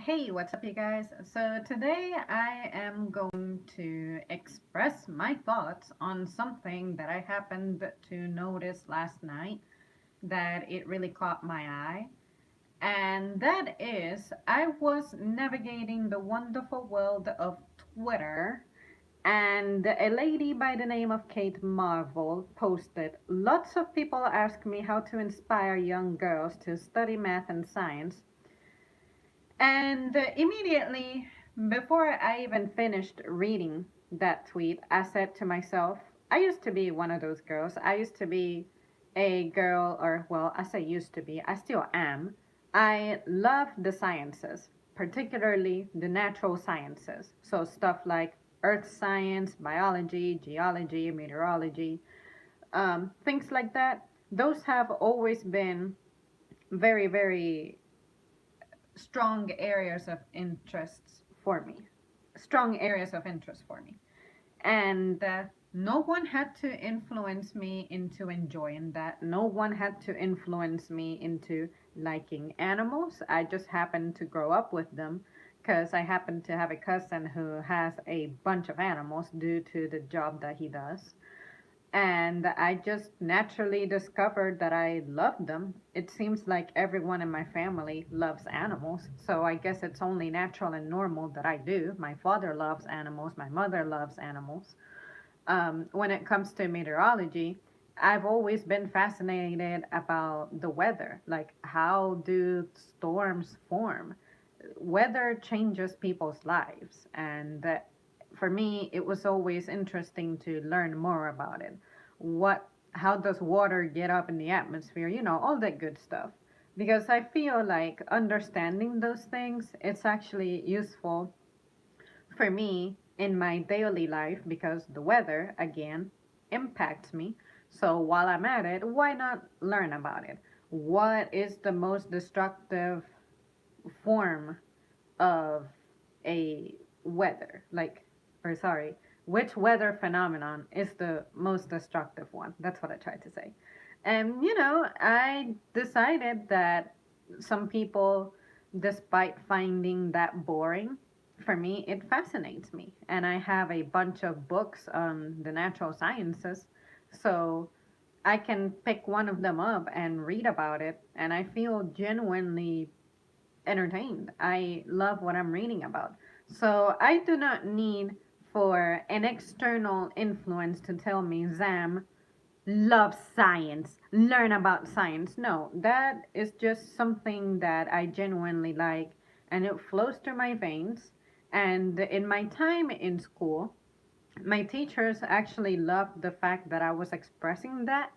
Hey, what's up, you guys? So, today I am going to express my thoughts on something that I happened to notice last night that it really caught my eye. And that is, I was navigating the wonderful world of Twitter, and a lady by the name of Kate Marvel posted, "Lots of people ask me how to inspire young girls to study math and science. And immediately, before I even finished reading that tweet, I said to myself, I used to be one of those girls. I used to be a girl, or well, I say used to be, I still am. I love the sciences, particularly the natural sciences. So stuff like earth science, biology, geology, meteorology, things like that. Those have always been very, very strong areas of interests for me. Strong areas of interest for me. And no one had to influence me into enjoying that. No one had to influence me into liking animals. I just happened to grow up with them because I happen to have a cousin who has a bunch of animals due to the job that he does, and I just naturally discovered that I loved them. It seems like everyone in my family loves animals, so I guess it's only natural and normal that I do. My father loves animals, my mother loves animals. When it comes to meteorology, I've always been fascinated about the weather, like how do storms form? Weather changes people's lives, and for me it was always interesting to learn more about it. What How does water get up in the atmosphere, all that good stuff, because I feel like understanding those things, it's actually useful for me in my daily life, because the weather again impacts me. So while I'm at it, why not learn about it? What is the most destructive form of a weather, like, or sorry, which weather phenomenon is the most destructive one? That's what I tried to say. And I decided that some people, despite finding that boring, for me it fascinates me, and I have a bunch of books on the natural sciences, so I can pick one of them up and read about it, and I feel genuinely entertained. I love what I'm reading about. So I do not need for an external influence to tell me, Zam, love science, learn about science. No, that is just something that I genuinely like, and it flows through my veins. And in my time in school, my teachers actually loved the fact that I was expressing that,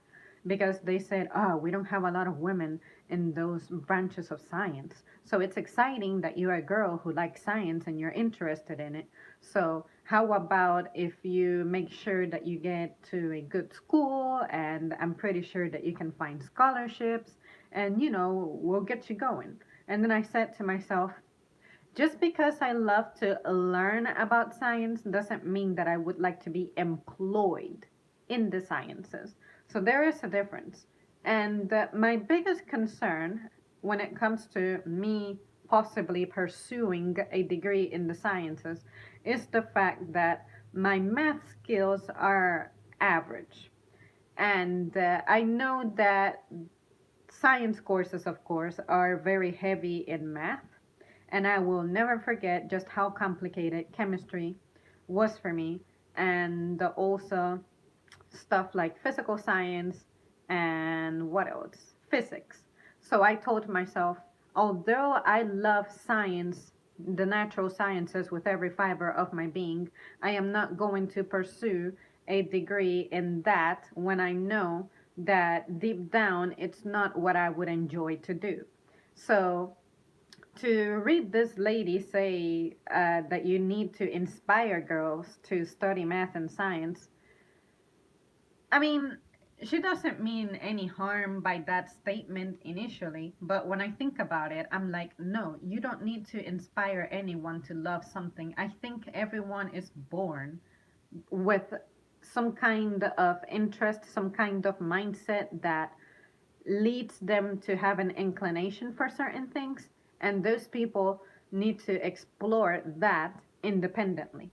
because they said, "Oh, we don't have a lot of women in those branches of science. So it's exciting that you're a girl who likes science and you're interested in it. So how about if you make sure that you get to a good school, and I'm pretty sure that you can find scholarships, and we'll get you going." And then I said to myself, just because I love to learn about science doesn't mean that I would like to be employed in the sciences. So there is a difference. And my biggest concern when it comes to me possibly pursuing a degree in the sciences is the fact that my math skills are average. And I know that science courses, of course, are very heavy in math, and I will never forget just how complicated chemistry was for me, and also stuff like physical science and what else? Physics. So I told myself, although I love science, the natural sciences with every fiber of my being, I am not going to pursue a degree in that when I know that deep down it's not what I would enjoy to do. So to read this lady say that you need to inspire girls to study math and science, I mean, she doesn't mean any harm by that statement initially, but when I think about it, I'm like, no, you don't need to inspire anyone to love something. I think everyone is born with some kind of interest, some kind of mindset that leads them to have an inclination for certain things. And those people need to explore that independently.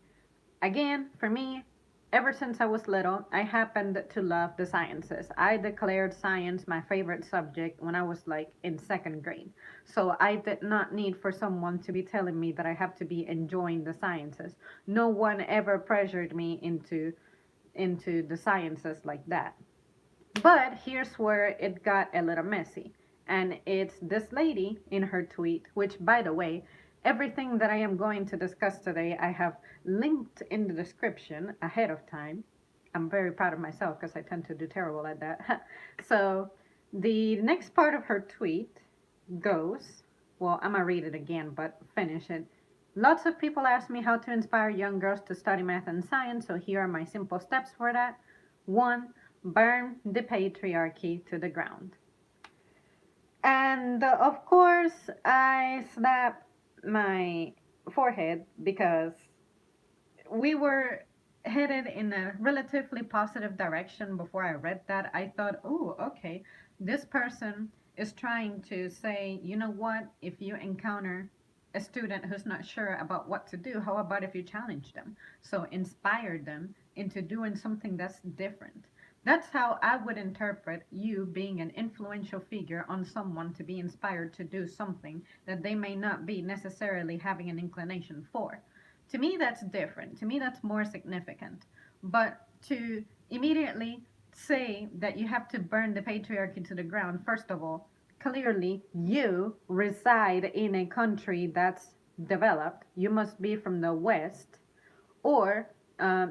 Again, for me, ever since I was little, I happened to love the sciences. I declared science my favorite subject when I was like in second grade. So I did not need for someone to be telling me that I have to be enjoying the sciences. No one ever pressured me into the sciences like that. But here's where it got a little messy. And it's this lady in her tweet, which, by the way, everything that I am going to discuss today, I have linked in the description ahead of time. I'm very proud of myself because I tend to do terrible at that. So, the next part of her tweet goes, well, I'm gonna read it again, but finish it. Lots of people ask me how to inspire young girls to study math and science, so here are my simple steps for that. One, burn the patriarchy to the ground. And of course, I slapped my forehead because we were headed in a relatively positive direction before I read that. I thought, oh, okay, this person is trying to say, you know what, if you encounter a student who's not sure about what to do, how about if you challenge them? So inspire them into doing something that's different. That's how I would interpret you being an influential figure on someone to be inspired to do something that they may not be necessarily having an inclination for. To me, that's different. To me, that's more significant. But to immediately say that you have to burn the patriarchy to the ground, first of all, clearly you reside in a country that's developed. You must be from the West or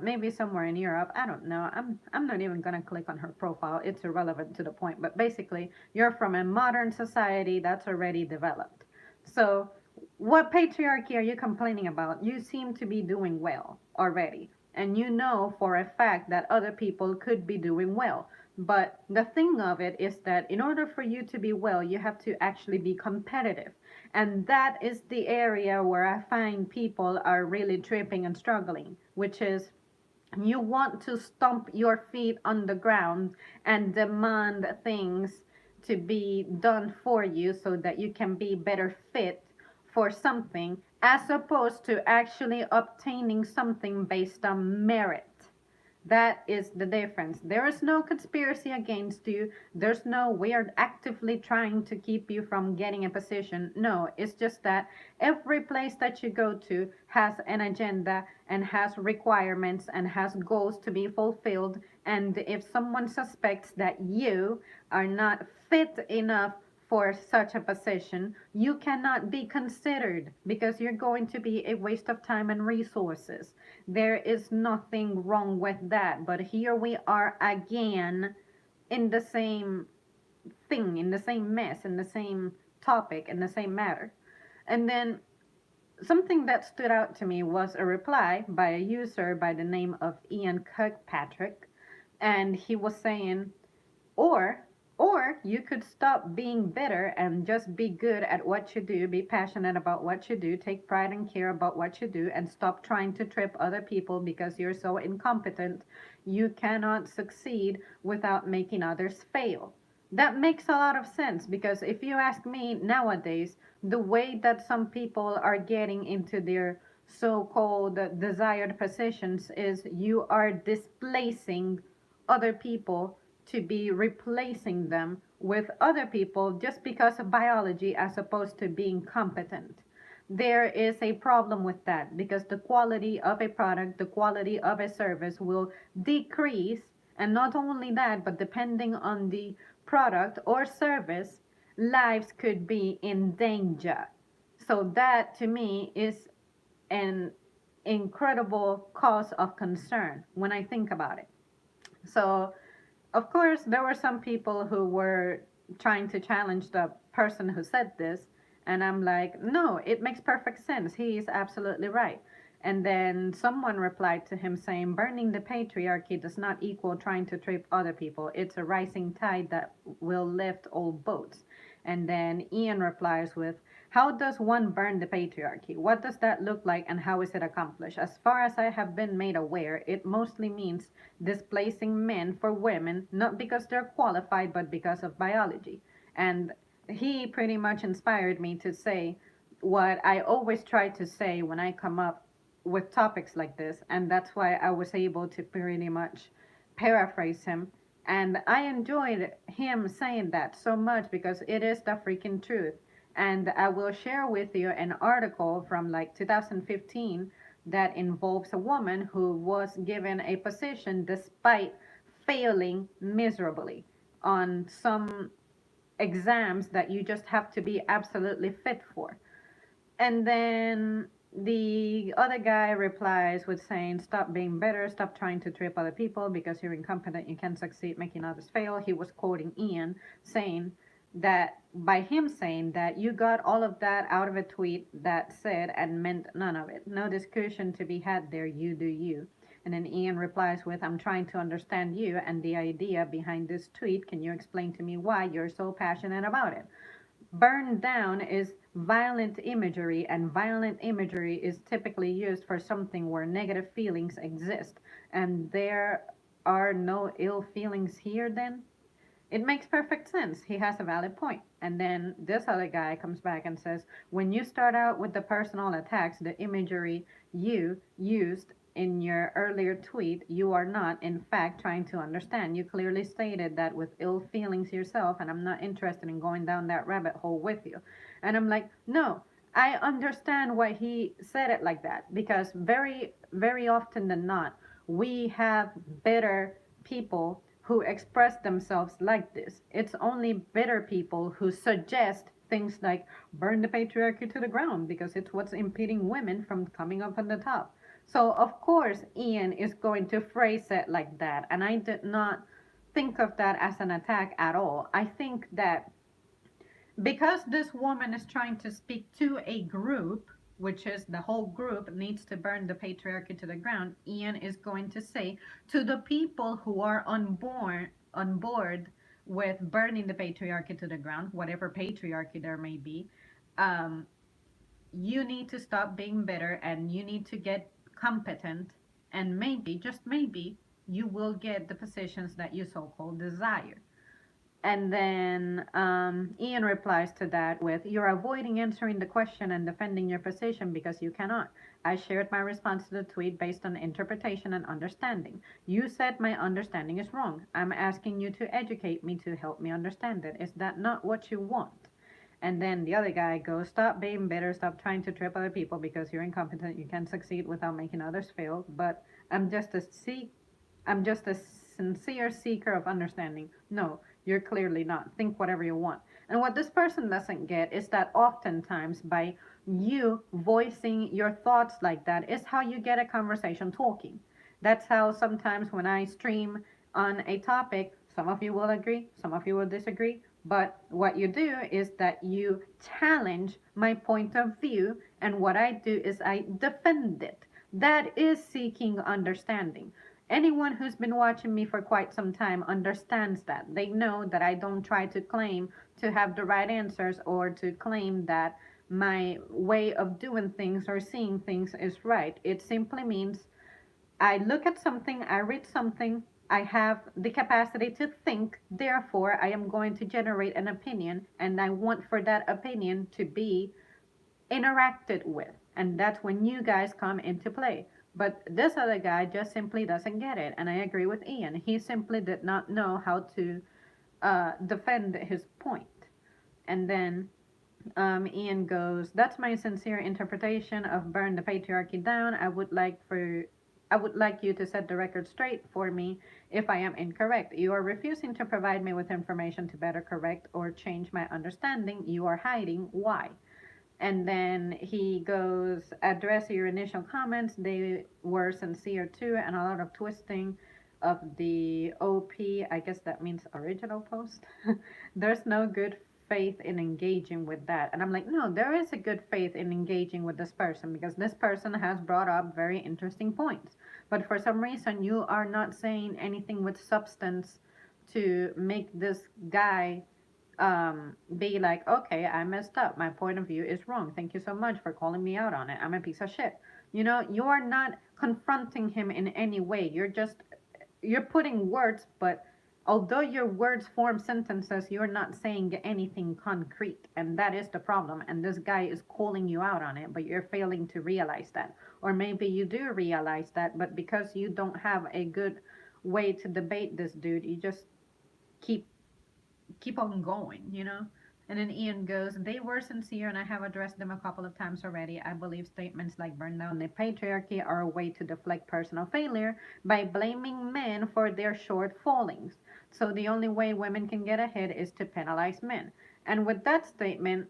maybe somewhere in Europe. I don't know. I'm not even gonna click on her profile. It's irrelevant to the point. But basically, you're from a modern society that's already developed. So, what patriarchy are you complaining about? You seem to be doing well already, and you know for a fact that other people could be doing well. But the thing of it is that in order for you to be well, you have to actually be competitive. And that is the area where I find people are really tripping and struggling, which is you want to stomp your feet on the ground and demand things to be done for you so that you can be better fit for something as opposed to actually obtaining something based on merit. That is the difference. There is no conspiracy against you. There's no we are actively trying to keep you from getting a position. No, it's just that every place that you go to has an agenda and has requirements and has goals to be fulfilled. And if someone suspects that you are not fit enough for such a position, you cannot be considered because you're going to be a waste of time and resources. There is nothing wrong with that. But here we are again in the same thing, in the same mess, in the same topic, in the same matter. And then something that stood out to me was a reply by a user by the name of Ian Kirkpatrick. And he was saying, or or you could stop being bitter and just be good at what you do, be passionate about what you do, take pride and care about what you do, and stop trying to trip other people because you're so incompetent. You cannot succeed without making others fail. That makes a lot of sense because if you ask me nowadays, the way that some people are getting into their so-called desired positions is you are displacing other people to be replacing them with other people just because of biology as opposed to being competent. There is a problem with that because the quality of a product, the quality of a service will decrease. And not only that, but depending on the product or service, lives could be in danger. So, that to me is an incredible cause of concern when I think about it. So, of course, there were some people who were trying to challenge the person who said this, and I'm like, no, it makes perfect sense. He is absolutely right. And then someone replied to him saying, burning the patriarchy does not equal trying to trip other people. It's a rising tide that will lift all boats. And then Ian replies with, how does one burn the patriarchy? What does that look like and how is it accomplished? As far as I have been made aware, it mostly means displacing men for women, not because they're qualified, but because of biology. And he pretty much inspired me to say, what I always try to say when I come up with topics like this, and that's why I was able to pretty much paraphrase him. And I enjoyed him saying that so much because it is the freaking truth. And I will share with you an article from like 2015 that involves a woman who was given a position despite failing miserably on some exams that you just have to be absolutely fit for. And then the other guy replies with saying, "Stop being bitter, stop trying to trip other people because you're incompetent, you can't succeed making others fail." He was quoting Ian saying that by him saying that you got all of that out of a tweet that said and meant none of it. No discussion to be had there, you do you. And then Ian replies with, "I'm trying to understand you and the idea behind this tweet. Can you explain to me why you're so passionate about it?" Burned down is violent imagery, and violent imagery is typically used for something where negative feelings exist. And there are no ill feelings here, then? It makes perfect sense. He has a valid point. And then this other guy comes back and says, "When you start out with the personal attacks, the imagery you used in your earlier tweet, you are not, in fact, trying to understand. You clearly stated that with ill feelings yourself, and I'm not interested in going down that rabbit hole with you." And I'm like, no, I understand why he said it like that because very, very often than not, we have bitter people who express themselves like this. It's only bitter people who suggest things like burn the patriarchy to the ground because it's what's impeding women from coming up on the top. So, of course, Ian is going to phrase it like that. And I did not think of that as an attack at all. I think that because this woman is trying to speak to a group, which is the whole group needs to burn the patriarchy to the ground, Ian is going to say to the people who are on board with burning the patriarchy to the ground, whatever patriarchy there may be, um, you need to stop being bitter and you need to get competent, and maybe, just maybe, you will get the positions that you so-called desire. And then Ian replies to that with, "You're avoiding answering the question and defending your position because you cannot. I shared my response to the tweet based on interpretation and understanding. You said my understanding is wrong. I'm asking you to educate me to help me understand it. Is that not what you want?" And then the other guy goes, "Stop being bitter, stop trying to trip other people because you're incompetent. You can't succeed without making others fail. But I'm just a seek I'm just a sincere seeker of understanding." No, you're clearly not. Think whatever you want. And what this person doesn't get is that oftentimes by you voicing your thoughts like that is how you get a conversation talking. That's how sometimes when I stream on a topic, some of you will agree, some of you will disagree, but what you do is that you challenge my point of view, and what I do is I defend it. That is seeking understanding. Anyone who's been watching me for quite some time understands that. They know that I don't try to claim to have the right answers or to claim that my way of doing things or seeing things is right. It simply means I look at something, I read something, I have the capacity to think, therefore, I am going to generate an opinion, and I want for that opinion to be interacted with. And that's when you guys come into play. But this other guy just simply doesn't get it. And I agree with Ian. He simply did not know how to defend his point. And then Ian goes, "That's my sincere interpretation of burn the patriarchy down. I would like you to set the record straight for me if I am incorrect. You are refusing to provide me with information to better correct or change my understanding. You are hiding. Why?" And then he goes, "Address your initial comments. They were sincere too, and a lot of twisting of the OP. I guess that means original post. There's no good faith in engaging with that." And I'm like, no, there is a good faith in engaging with this person because this person has brought up very interesting points. But for some reason, you are not saying anything with substance to make this guy be like, "Okay, I messed up. My point of view is wrong. Thank you so much for calling me out on it. I'm a piece of shit." You are not confronting him in any way. You're putting words, but although your words form sentences, you're not saying anything concrete. And that is the problem. And this guy is calling you out on it, but you're failing to realize that. Or maybe you do realize that, but because you don't have a good way to debate this dude, you just keep keep on going, you know? And then Ian goes, they were sincere and I have addressed them a couple of times already. I believe statements like burn down the patriarchy are a way to deflect personal failure by blaming men for their shortfallings. So the only way women can get ahead is to penalize men. And with that statement,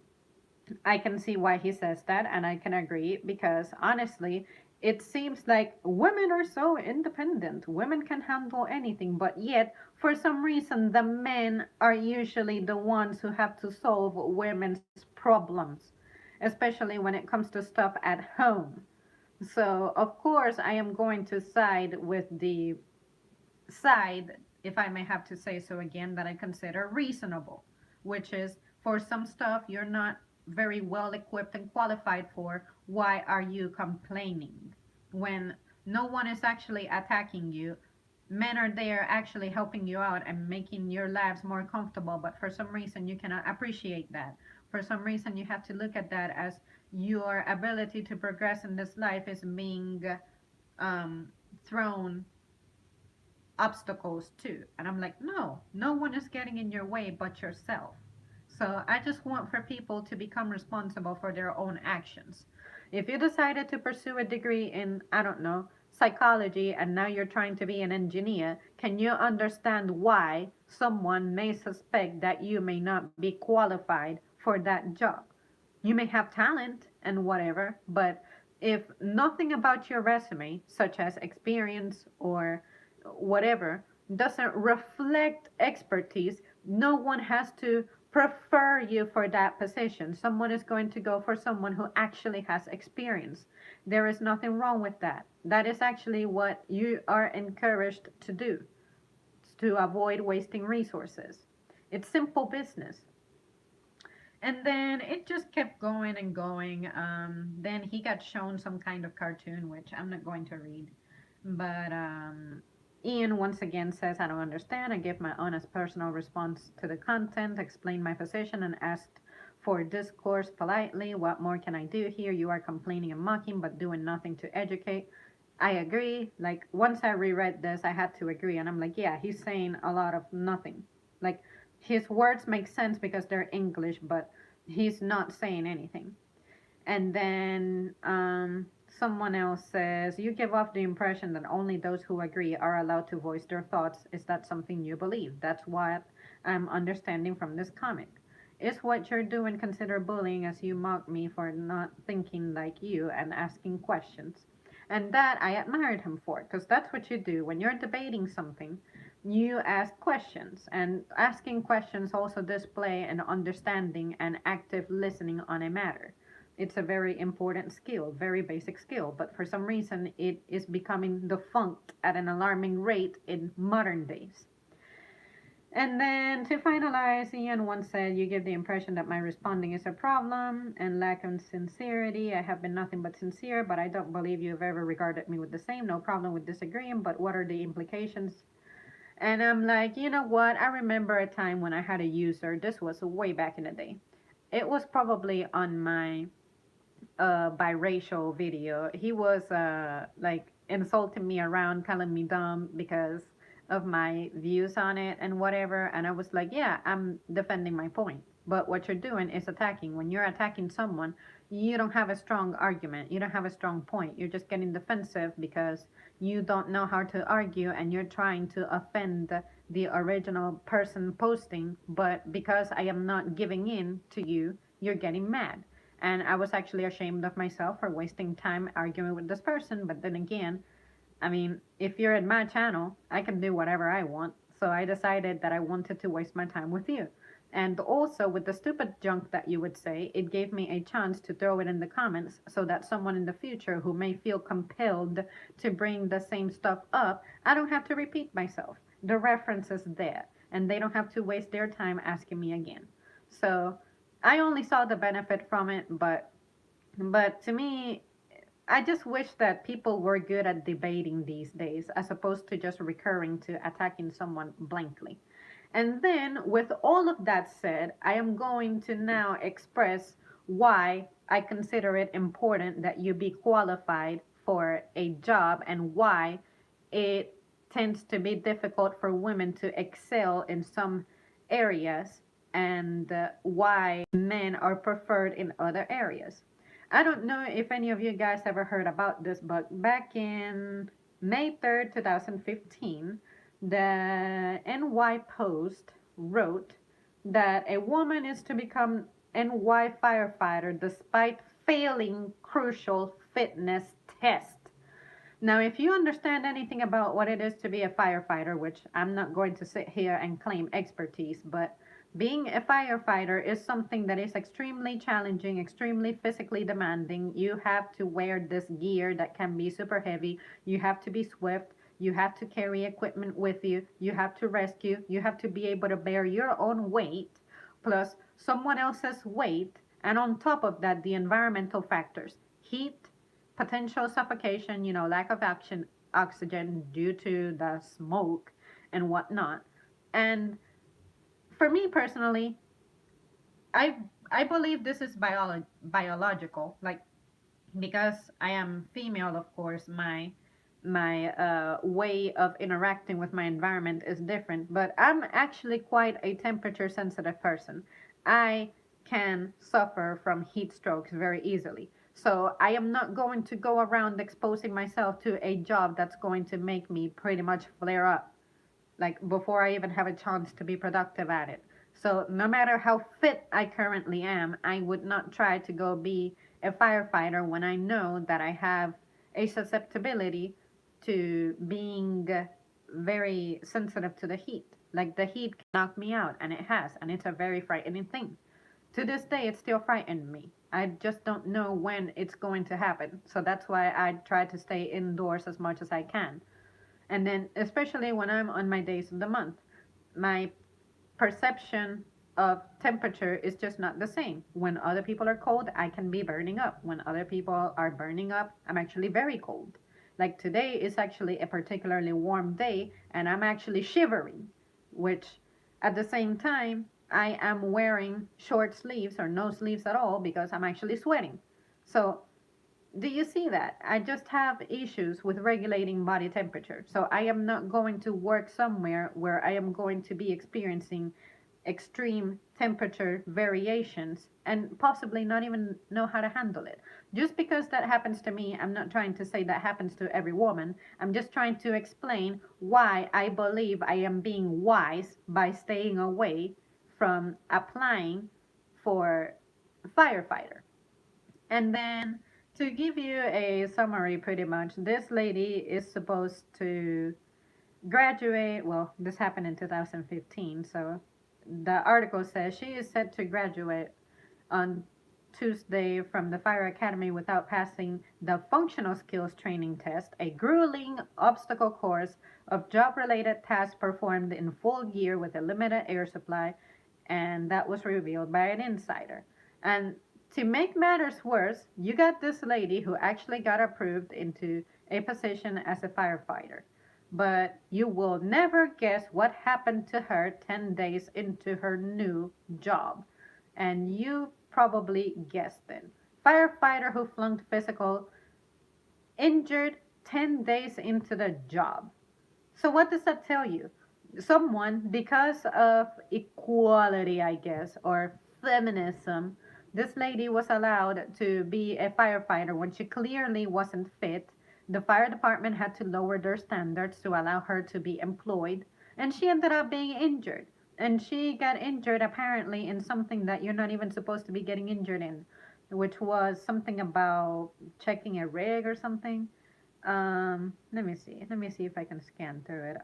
I can see why he says that, and I can agree because honestly, it seems like women are so independent. Women can handle anything, but yet, for some reason, the men are usually the ones who have to solve women's problems, especially when it comes to stuff at home. So, of course, I am going to side with the side, if I may have to say so again, that I consider reasonable, which is for some stuff you're not very well equipped and qualified for, why are you complaining? When no one is actually attacking you, men are there actually helping you out and making your lives more comfortable, but for some reason you cannot appreciate that. For some reason you have to look at that as your ability to progress in this life is being thrown obstacles too. And I'm like, no, no one is getting in your way but yourself. So I just want for people to become responsible for their own actions. If you decided to pursue a degree in, I don't know, psychology and now you're trying to be an engineer, can you understand why someone may suspect that you may not be qualified for that job? You may have talent and whatever, but if nothing about your resume, such as experience or whatever, doesn't reflect expertise, no one has to prefer you for that position. Someone is going to go for someone who actually has experience. There is nothing wrong with that. That is actually what you are encouraged to do to avoid wasting resources. It's simple business. And then it just kept going and going. Then he got shown some kind of cartoon, which I'm not going to read. But Ian once again says, I don't understand. I gave my honest personal response to the content, explained my position, and asked for discourse politely. What more can I do here? You are complaining and mocking, but doing nothing to educate. I agree. Like, once I reread this, I had to agree. And I'm like, yeah, he's saying a lot of nothing. Like, his words make sense because they're English, but he's not saying anything. And then someone else says, you give off the impression that only those who agree are allowed to voice their thoughts. Is that something you believe? That's what I'm understanding from this comic. Is what you're doing considered bullying as you mock me for not thinking like you and asking questions? And that I admired him for, because that's what you do when you're debating something. You ask questions, and asking questions also display an understanding and active listening on a matter. It's a very important skill, very basic skill, but for some reason it is becoming defunct at an alarming rate in modern days. And then to finalize, Ian once said, you give the impression that my responding is a problem and lack of sincerity. I have been nothing but sincere, but I don't believe you have ever regarded me with the same. No problem with disagreeing, but what are the implications? And I'm like, you know what? I remember a time when I had a user. This was way back in the day. It was probably on my biracial video. He was like insulting me around, calling me dumb because of my views on it and whatever. And I was like, yeah, I'm defending my point. But what you're doing is attacking. When you're attacking someone, you don't have a strong argument. You don't have a strong point. You're just getting defensive because you don't know how to argue and you're trying to offend the original person posting. But because I am not giving in to you, you're getting mad. And I was actually ashamed of myself for wasting time arguing with this person. But then again, I mean, if you're in my channel, I can do whatever I want. So I decided that I wanted to waste my time with you. And also, with the stupid junk that you would say, it gave me a chance to throw it in the comments so that someone in the future who may feel compelled to bring the same stuff up, I don't have to repeat myself. The reference is there, and they don't have to waste their time asking me again. So I only saw the benefit from it, but to me, I just wish that people were good at debating these days as opposed to just recurring to attacking someone blankly. And then, with all of that said, I am going to now express why I consider it important that you be qualified for a job and why it tends to be difficult for women to excel in some areas and why men are preferred in other areas. I don't know if any of you guys ever heard about this, but back in May 3rd, 2015, the NY Post wrote that a woman is to become NY firefighter despite failing crucial fitness test. Now, if you understand anything about what it is to be a firefighter, which I'm not going to sit here and claim expertise, but being a firefighter is something that is extremely challenging, extremely physically demanding. You have to wear this gear that can be super heavy. You have to be swift. You have to carry equipment with you. You have to rescue. You have to be able to bear your own weight plus someone else's weight. And on top of that, the environmental factors heat, potential suffocation, lack of oxygen due to the smoke and whatnot. And for me personally, I I believe this is biological, like because I am female, of course, my way of interacting with my environment is different. But I'm actually quite a temperature sensitive person. I can suffer from heat strokes very easily. So I am not going to go around exposing myself to a job that's going to make me pretty much flare up like before I even have a chance to be productive at it. So no matter how fit I currently am, I would not try to go be a firefighter when I know that I have a susceptibility to being very sensitive to the heat. Like the heat can knock me out, and it has, and it's a very frightening thing. To this day, it still frightens me. I just don't know when it's going to happen. So that's why I try to stay indoors as much as I can. And then, especially when I'm on my days of the month, my perception of temperature is just not the same. When other people are cold, I can be burning up. When other people are burning up, I'm actually very cold. Like today is actually a particularly warm day, and I'm actually shivering, which at the same time, I am wearing short sleeves or no sleeves at all because I'm actually sweating. So do you see that? I just have issues with regulating body temperature. So I am not going to work somewhere where I am going to be experiencing extreme temperature variations and possibly not even know how to handle it. Just because that happens to me, I'm not trying to say that happens to every woman. I'm just trying to explain why I believe I am being wise by staying away from applying for firefighter. And then to give you a summary, pretty much, this lady is supposed to graduate. Well, this happened in 2015, so the article says she is set to graduate on Tuesday from the Fire Academy without passing the functional skills training test, a grueling obstacle course of job related tasks performed in full gear with a limited air supply, and that was revealed by an insider. And to make matters worse, you got this lady who actually got approved into a position as a firefighter. But you will never guess what happened to her 10 days into her new job. And you probably guessed it. Firefighter who flunked physical, injured 10 days into the job. So, what does that tell you? Someone, because of equality, I guess, or feminism, this lady was allowed to be a firefighter when she clearly wasn't fit. The fire department had to lower their standards to allow her to be employed, and she ended up being injured. And she got injured apparently in something that you're not even supposed to be getting injured in, which was something about checking a rig or something. Let me see. Let me see if I can scan through it.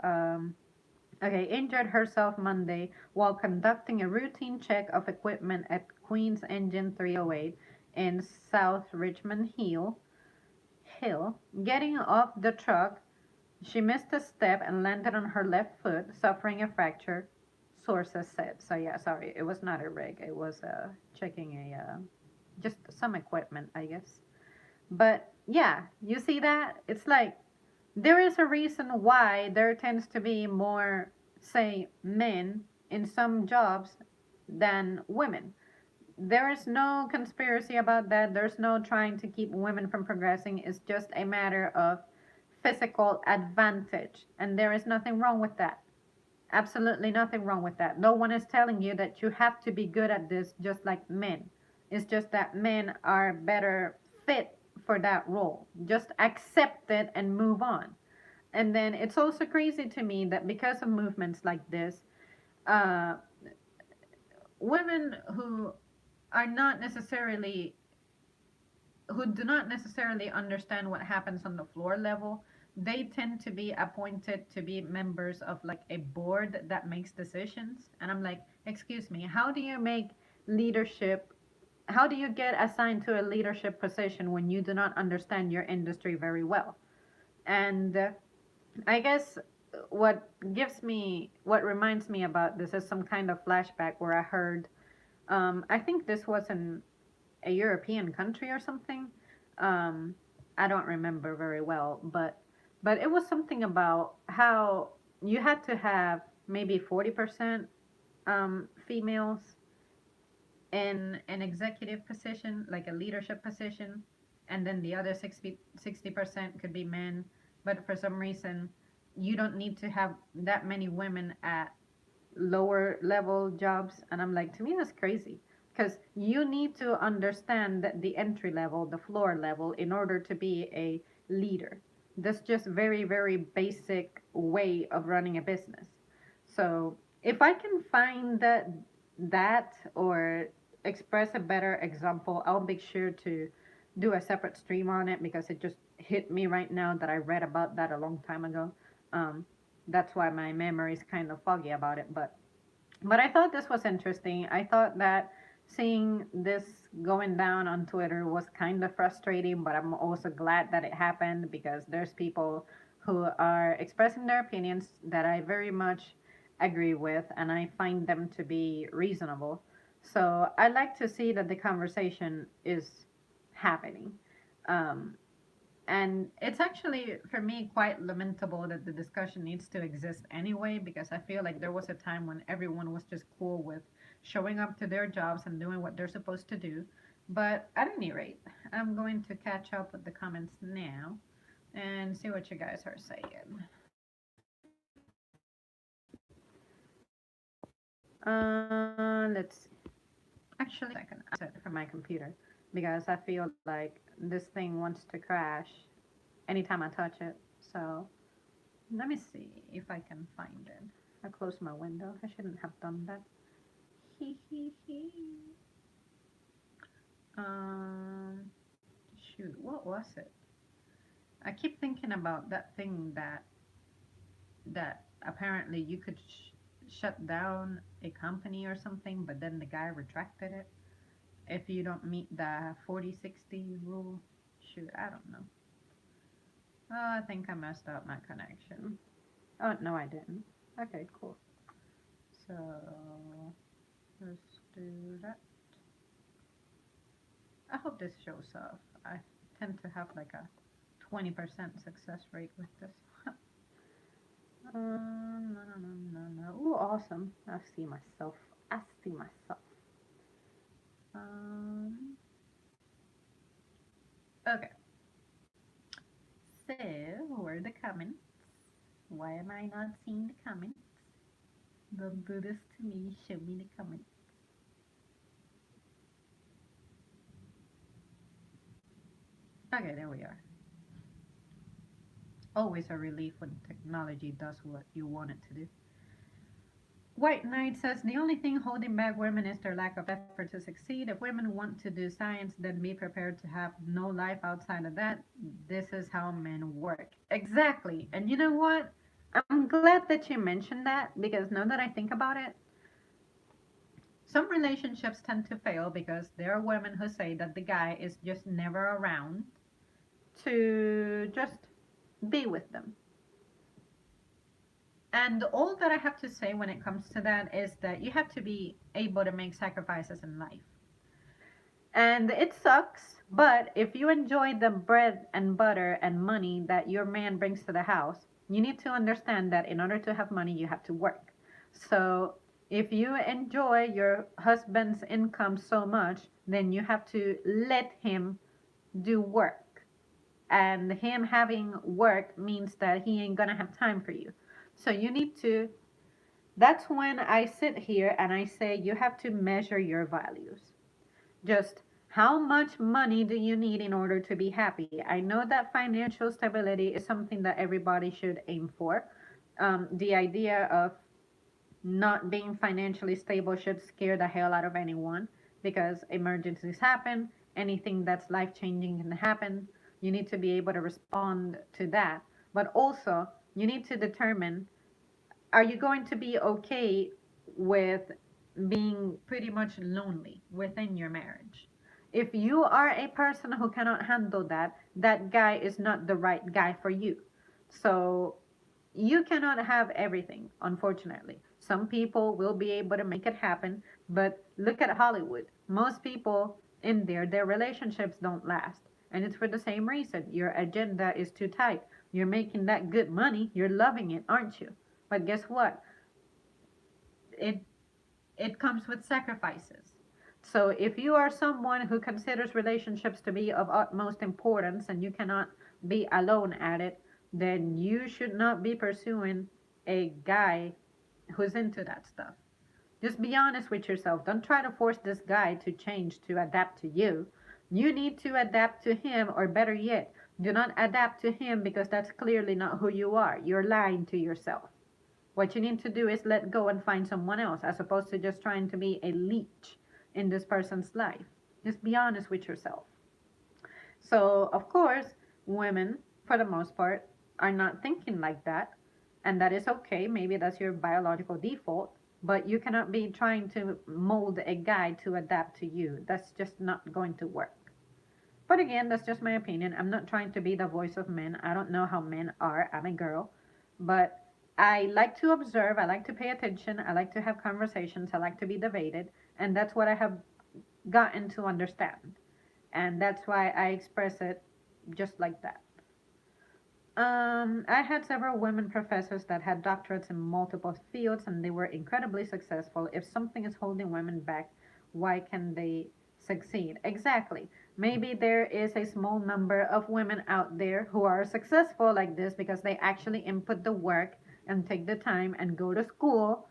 Okay, injured herself Monday while conducting a routine check of equipment at Queens Engine 308 in South Richmond Hill. Getting off the truck, she missed a step and landed on her left foot, suffering a fracture, sources said. So yeah, sorry, it was not a rig. It was checking a just some equipment, I guess. But yeah, you see that? It's like there is a reason why there tends to be more, say, men in some jobs than women. There is no conspiracy about that. There's no trying to keep women from progressing. It's just a matter of physical advantage. And there is nothing wrong with that. Absolutely nothing wrong with that. No one is telling you that you have to be good at this just like men. It's just that men are better fit for that role. Just accept it and move on. And then it's also crazy to me that because of movements like this, uh, women are not necessarily who do not necessarily understand what happens on the floor level, they tend to be appointed to be members of like a board that makes decisions. And I'm like, excuse me, how do you make leadership? How do you get assigned to a leadership position when you do not understand your industry very well? And I guess what reminds me about this is some kind of flashback where I heard, I think this was in a European country or something. Um, I don't remember very well, but it was something about how you had to have maybe 40% females in an executive position, like a leadership position, and then the other 60% could be men. But for some reason, you don't need to have that many women at lower level jobs. And I'm like, to me that's crazy, because you need to understand the entry level, the floor level, in order to be a leader. That's just very basic way of running a business. So if I can find that or express a better example, I'll make sure to do a separate stream on it, because it just hit me right now that I read about that a long time ago. um, that's why my memory is kind of foggy about it. But I thought this was interesting. I thought that seeing this going down on Twitter was kind of frustrating, but I'm also glad that it happened, because there's people who are expressing their opinions that I very much agree with, and I find them to be reasonable. So I like to see that the conversation is happening. Um, and it's actually, for me, quite lamentable that the discussion needs to exist anyway, because I feel like there was a time when everyone was just cool with showing up to their jobs and doing what they're supposed to do. But at any rate, I'm going to catch up with the comments now and see what you guys are saying. Let's see. Actually, I can set from my computer, because I feel like this thing wants to crash anytime I touch it. So let me see if I can find it. I closed my window. I shouldn't have done that. Hee hee hee. Um, shoot, what was it? I keep thinking about that thing that apparently you could shut down a company or something, but then the guy retracted it if you don't meet the 40/60 rule. Shoot, I don't know. Oh, I think I messed up my connection. Oh, no, I didn't. Okay, cool. So let's do that. I hope this shows up. I tend to have like a 20% success rate with this. No, no, no, no, no. Ooh, awesome. I see myself. I see myself. Um, okay. So, where are the comments? Why am I not seeing the comments? Don't do this to me. Show me the comments. Okay, there we are. Always a relief when technology does what you want it to do. White Knight says the only thing holding back women is their lack of effort to succeed. If women want to do science, then be prepared to have no life outside of that. This is how men work. Exactly. And you know what? I'm glad that you mentioned that, because now that I think about it, some relationships tend to fail because there are women who say that the guy is just never around to just be with them. And all that I have to say when it comes to that is that you have to be able to make sacrifices in life. And it sucks, but if you enjoy the bread and butter and money that your man brings to the house, you need to understand that in order to have money, you have to work. So If you enjoy your husband's income so much, then you have to let him do work. And him having work means that he ain't gonna have time for you. So you need to, that's when I sit here and I say you have to measure your values. Just how much money do you need in order to be happy? I know that financial stability is something that everybody should aim for. The idea of not being financially stable should scare the hell out of anyone because emergencies happen. Anything that's life changing can happen. You need to be able to respond to that. But also, you need to determine, are you going to be okay with being pretty much lonely within your marriage? If you are a person who cannot handle that, that guy is not the right guy for you. So you cannot have everything, unfortunately. Some people will be able to make it happen, but look at Hollywood. Most people in there, their relationships don't last. And it's for the same reason. Your agenda is too tight. You're making that good money, you're loving it, aren't you? But guess what? It it comes with sacrifices. So if you are someone who considers relationships to be of utmost importance and you cannot be alone at it, then you should not be pursuing a guy who's into that stuff. Just be honest with yourself. Don't try to force this guy to change to adapt to you. You need to adapt to him, or better yet, do not adapt to him because that's clearly not who you are. You're lying to yourself. What you need to do is let go and find someone else as opposed to just trying to be a leech in this person's life. Just be honest with yourself. So, of course, women, for the most part, are not thinking like that. And that is okay. Maybe that's your biological default. But you cannot be trying to mold a guy to adapt to you. That's just not going to work. But again, that's just my opinion. I'm not trying to be the voice of men. I don't know how men are. I'm a girl. But I like to observe. I like to pay attention. I like to have conversations. I like to be debated. And that's what I have gotten to understand. And that's why I express it just like that. I had several women professors that had doctorates in multiple fields and they were incredibly successful. If something is holding women back, why can they succeed? Exactly. Maybe there is a small number of women out there who are successful like this because they actually input the work and take the time and go to school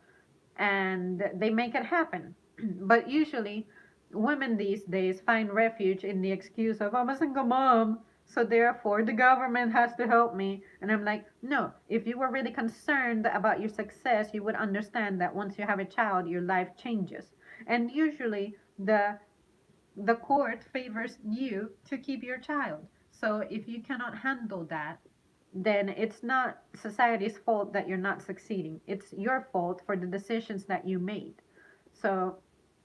and they make it happen. But usually, women these days find refuge in the excuse of, I'm a single mom, so therefore the government has to help me. And I'm like, no, if you were really concerned about your success, you would understand that once you have a child, your life changes. And usually, the court favors you to keep your child. So if you cannot handle that, then it's not society's fault that you're not succeeding. It's your fault for the decisions that you made. So,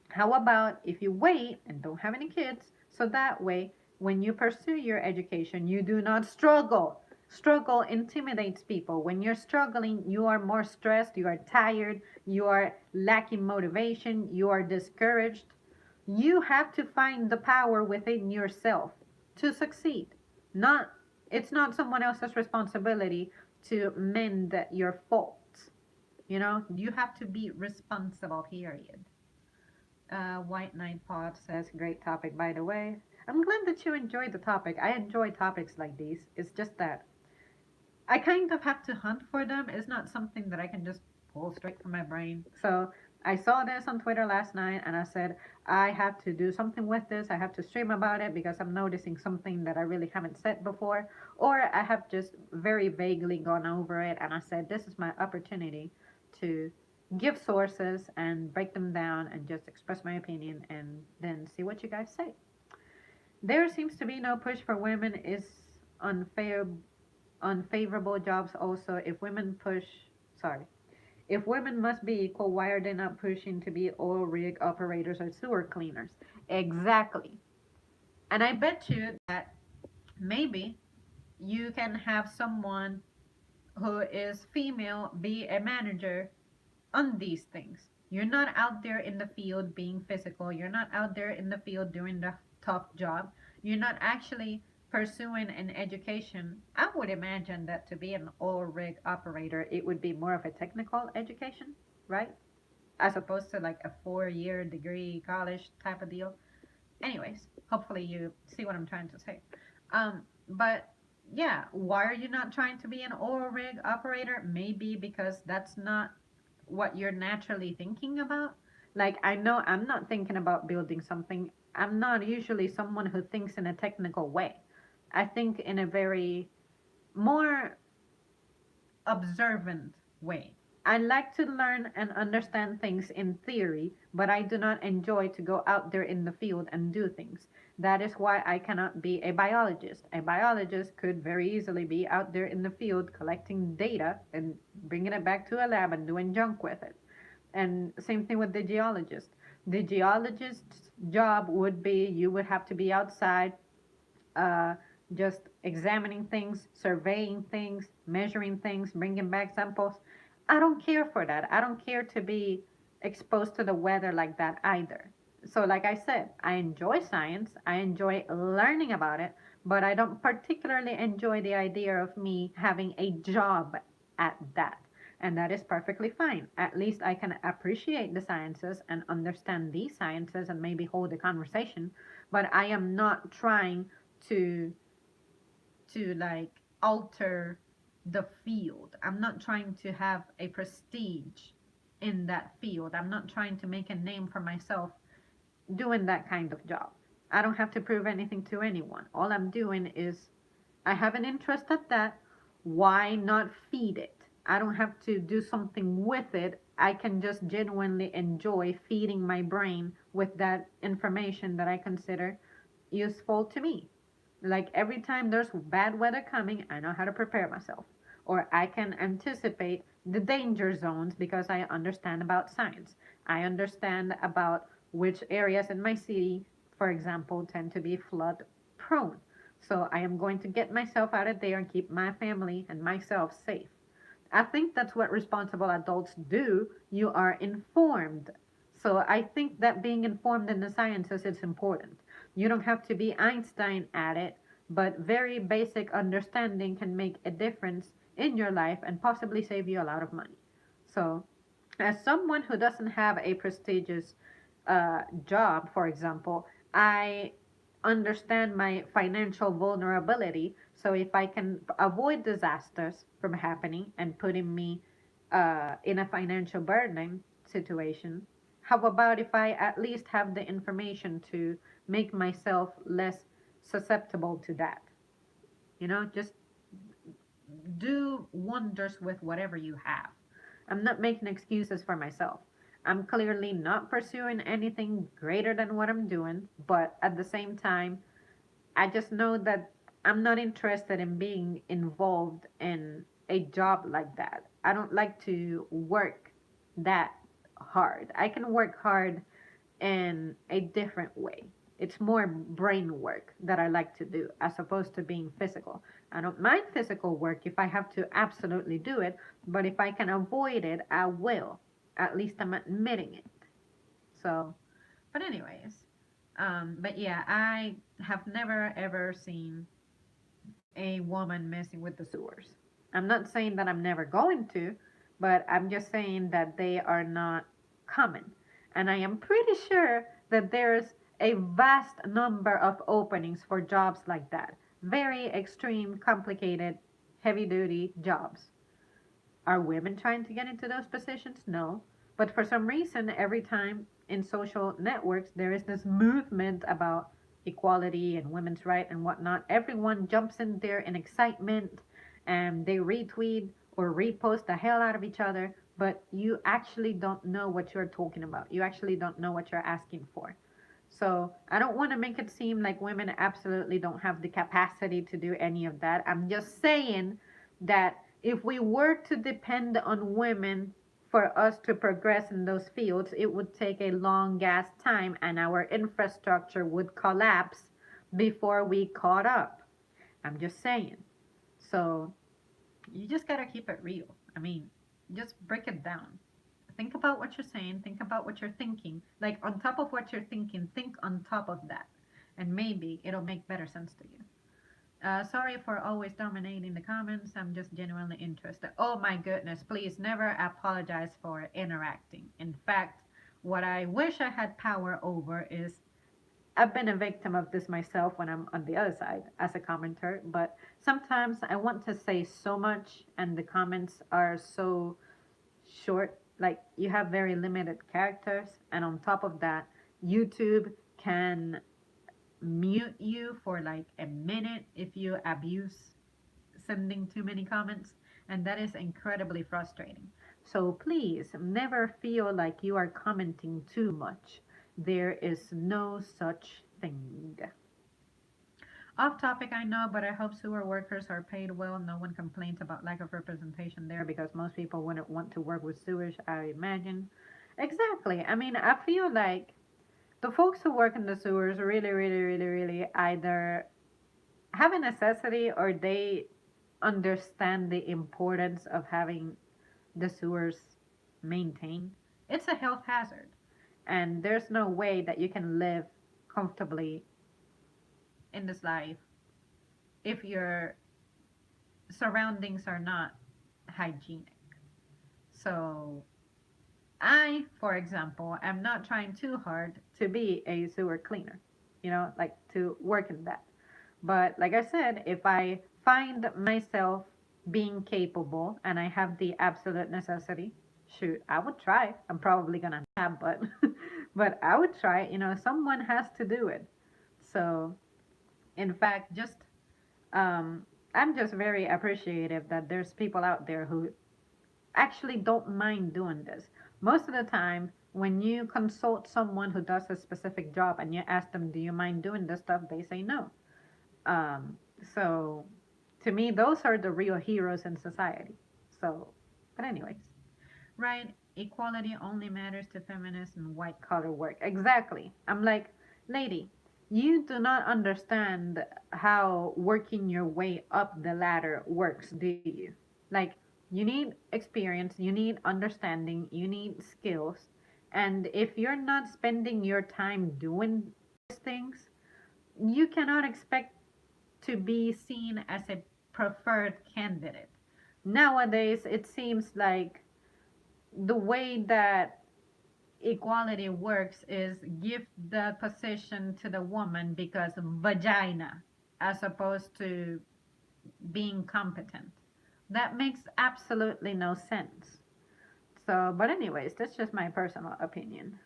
how about if you wait and don't have any kids, so that way, when you pursue your education, you do not struggle. Struggle intimidates people. When you're struggling, you are more stressed, you are tired, you are lacking motivation, you are discouraged. You have to find the power within yourself to succeed. Not It's not someone else's responsibility to mend your faults. You know, you have to be responsible, period. White Knight Pod says, great topic, by the way. I'm glad that you enjoyed the topic. I enjoy topics like these. It's just that I kind of have to hunt for them. It's not something that I can just pull straight from my brain. So I saw this on Twitter last night and I said, I have to do something with this. I have to stream about it because I'm noticing something that I really haven't said before. Or I have just very vaguely gone over it and I said, this is my opportunity to give sources and break them down and just express my opinion and then see what you guys say. There seems to be no push for women is unfair unfavorable jobs also. If women push, sorry, if women must be equal, why are they not pushing to be oil rig operators or sewer cleaners? Exactly. And I bet you that maybe you can have someone who is female be a manager on these things. You're not out there in the field being physical. You're not out there in the field doing the tough job. You're not actually pursuing an education. I would imagine that to be an oil rig operator, it would be more of a technical education, right? as opposed to like a 4 year degree college type of deal. Anyways, hopefully you see what I'm trying to say. But yeah, why are you not trying to be an oil rig operator? Maybe because that's not what you're naturally thinking about. Like, I know I'm not thinking about building something. I'm not usually someone who thinks in a technical way. I think in a very more observant way. I like to learn and understand things in theory, but I do not enjoy to go out there in the field and do things. That is why I cannot be a biologist. A biologist could very easily be out there in the field collecting data and bringing it back to a lab and doing junk with it. And same thing with the geologist. The geologist's job would be you would have to be outside uh, just examining things, surveying things, measuring things, bringing back samples. I don't care for that. I don't care to be exposed to the weather like that either. So, like I said, I enjoy science, I enjoy learning about it, but I don't particularly enjoy the idea of me having a job at that. And that is perfectly fine. At least I can appreciate the sciences and understand these sciences and maybe hold a conversation. But I am not trying to like alter the field. I'm not trying to have a prestige in that field. I'm not trying to make a name for myself doing that kind of job. I don't have to prove anything to anyone. All I'm doing is I have an interest at that. Why not feed it? I don't have to do something with it. I can just genuinely enjoy feeding my brain with that information that I consider useful to me. Like every time there's bad weather coming, I know how to prepare myself. Or I can anticipate the danger zones because I understand about science. I understand about which areas in my city, for example, tend to be flood prone. So I am going to get myself out of there and keep my family and myself safe. I think that's what responsible adults do. You are informed. So I think that being informed in the sciences is important. You don't have to be Einstein at it, but very basic understanding can make a difference in your life and possibly save you a lot of money. So, as someone who doesn't have a prestigious job, for example, I understand my financial vulnerability. So if I can avoid disasters from happening and putting me in a financial burden situation, how about if I at least have the information to make myself less susceptible to that? Just do wonders with whatever you have. I'm not making excuses for myself. I'm clearly not pursuing anything greater than what I'm doing, but at the same time, I just know that I'm not interested in being involved in a job like that. I don't like to work that hard. I can work hard in a different way. It's more brain work that I like to do as opposed to being physical. I don't mind physical work if I have to absolutely do it, but if I can avoid it, I will. At least I'm admitting it. So, but anyways, but yeah, I have never ever seen a woman messing with the sewers. I'm not saying that I'm never going to, but I'm just saying that they are not common. And I am pretty sure that there's a vast number of openings for jobs like that. Very extreme, complicated, heavy duty jobs. Are women trying to get into those positions? No. But for some reason, every time in social networks there is this movement about equality and women's rights and whatnot, everyone jumps in there in excitement and they retweet or repost the hell out of each other, but you actually don't know what you're talking about. You actually don't know what you're asking for. So I don't want to make it seem like women absolutely don't have the capacity to do any of that. I'm just saying that if we were to depend on women for us to progress in those fields, it would take a long ass time and our infrastructure would collapse before we caught up. I'm just saying. So you just gotta keep it real. I mean, just break it down. Think about what you're saying, think about what you're thinking. Like, on top of what you're thinking, think on top of that. And maybe it'll make better sense to you. Sorry for always dominating the comments. I'm just genuinely interested. Oh my goodness, please never apologize for interacting. In fact, what I wish I had power over is I've been a victim of this myself when I'm on the other side as a commenter, but sometimes I want to say so much and the comments are so short. Like you have very limited characters, and on top of that, YouTube can mute you for like a minute if you abuse sending too many comments, and that is incredibly frustrating. So please never feel like you are commenting too much. There is no such thing. Off topic, I know, but I hope sewer workers are paid well. No one complains about lack of representation there because most people wouldn't want to work with sewage, I imagine. Exactly. I mean, I feel like the folks who work in the sewers really, really, really, really either have a necessity or they understand the importance of having the sewers maintained. It's a health hazard, and there's no way that you can live comfortably in this life if your surroundings are not hygienic. So, I, for example, am not trying too hard to be a sewer cleaner, like to work in that. But like I said, if I find myself being capable and I have the absolute necessity, shoot, I would try. I'm probably gonna nab, but but I would try. Someone has to do it. So, in fact, just I'm just very appreciative that there's people out there who actually don't mind doing this. Most of the time, when you consult someone who does a specific job and you ask them, "Do you mind doing this stuff?" they say no. So to me, those are the real heroes in society. So, but anyways, right? Equality only matters to feminists and white collar work. Exactly. I'm like, lady, you do not understand how working your way up the ladder works, do you? Like, you need experience, you need understanding, you need skills. And if you're not spending your time doing these things, you cannot expect to be seen as a preferred candidate. Nowadays, it seems like the way that equality works is give the position to the woman because of vagina as opposed to being competent. That makes absolutely no sense. So, but anyways, that's just my personal opinion.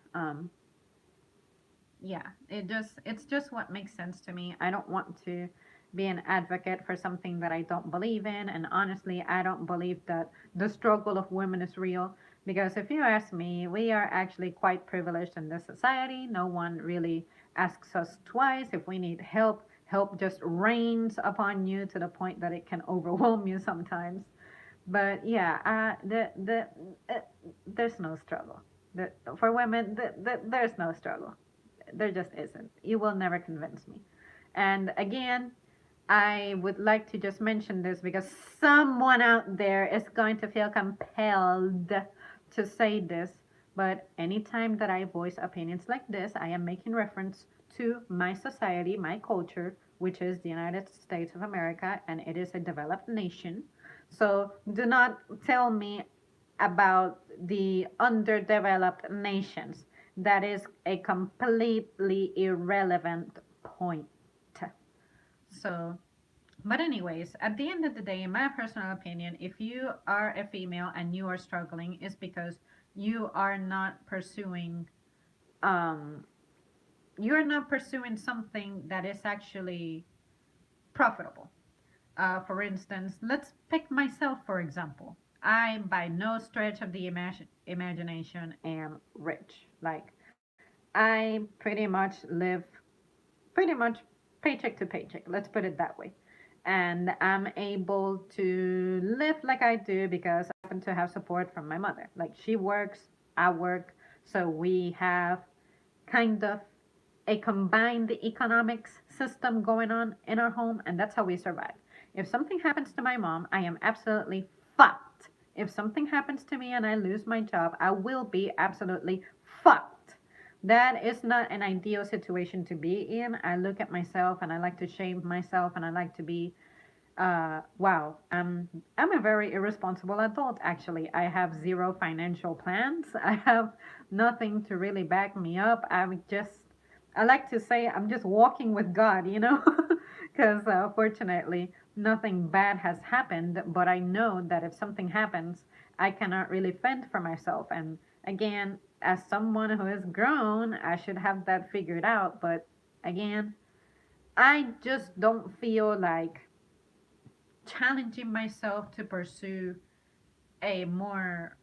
Yeah, it's just what makes sense to me. I don't want to be an advocate for something that I don't believe in, and honestly, I don't believe that the struggle of women is real. Because if you ask me, we are actually quite privileged in this society. No one really asks us twice if we need help. Help just rains upon you to the point that it can overwhelm you sometimes. But yeah, uh, there's no struggle. For women, there's no struggle. There just isn't. You will never convince me. And again, I would like to just mention this because someone out there is going to feel compelled to say this. But anytime that I voice opinions like this, I am making reference to my society, my culture, which is the United States of America, and it is a developed nation. So do not tell me about the underdeveloped nations. That is a completely irrelevant point. So, but anyways, at the end of the day, in my personal opinion, if you are a female and you are struggling, it's because you are not pursuing um you're not pursuing something that is actually profitable. For instance, let's pick myself for example. I, by no stretch of the imagination, am rich. Like, I pretty much live pretty much paycheck to paycheck. Let's put it that way. And I'm able to live like I do because I happen to have support from my mother. Like, she works, I work, so we have kind of a combined economics system going on in our home, and that's how we survive. If something happens to my mom, I am absolutely fucked. If something happens to me and I lose my job, I will be absolutely fucked. That is not an ideal situation to be in. I look at myself and I like to shame myself and I like to be wow, I'm a very irresponsible adult actually. I have zero financial plans. I have nothing to really back me up. I like to say I'm just walking with God, you know? Because fortunately nothing bad has happened, but I know that if something happens, I cannot really fend for myself. And again, as someone who is grown, I should have that figured out, but again, I just don't feel like challenging myself to pursue a more,